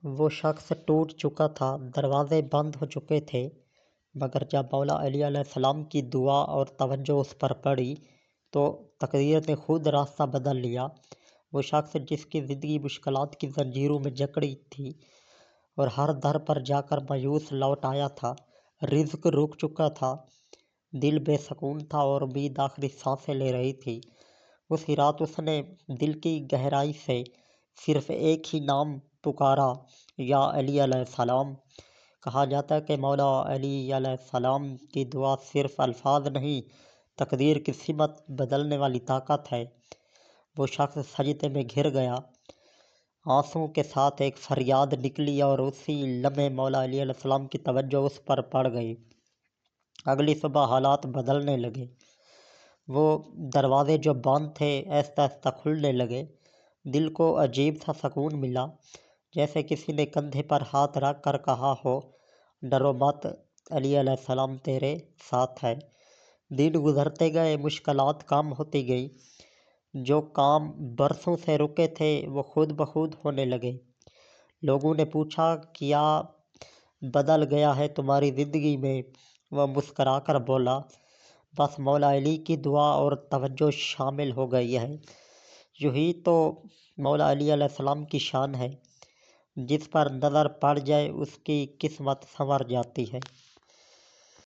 وہ شخص ٹوٹ چکا تھا، دروازے بند ہو چکے تھے، مگر جب مولا علی علیہ السلام کی دعا اور توجہ اس پر پڑی تو تقدیر نے خود راستہ بدل لیا۔ وہ شخص جس کی زندگی مشکلات کی زنجیروں میں جکڑی تھی اور ہر در پر جا کر مایوس لوٹ آیا تھا، رزق رک چکا تھا، دل بے سکون تھا اور امید آخری سانسیں لے رہی تھی، اسی رات اس نے دل کی گہرائی سے صرف ایک ہی نام پکارا، یا علی علیہ السلام۔ کہا جاتا ہے کہ مولا علی علیہ السلام کی دعا صرف الفاظ نہیں، تقدیر کی سمت بدلنے والی طاقت ہے۔ وہ شخص سجدے میں گر گیا، آنسوں کے ساتھ ایک فریاد نکلی اور اسی لمحے مولا علی علیہ السلام کی توجہ اس پر پڑ گئی۔ اگلی صبح حالات بدلنے لگے، وہ دروازے جو بند تھے آہستہ آہستہ کھلنے لگے۔ دل کو عجیب سا سکون ملا، جیسے کسی نے کندھے پر ہاتھ رکھ کر کہا ہو، ڈرو مت، علی علیہ السلام تیرے ساتھ ہے۔ دن گزرتے گئے، مشکلات کم ہوتی گئی، جو کام برسوں سے رکے تھے وہ خود بخود ہونے لگے۔ لوگوں نے پوچھا، کیا بدل گیا ہے تمہاری زندگی میں؟ وہ مسکرا کر بولا، بس مولا علی کی دعا اور توجہ شامل ہو گئی ہے۔ یہی تو مولا علی علیہ السلام کی شان ہے، جس پر نظر پڑ جائے اس کی قسمت سنور جاتی ہے۔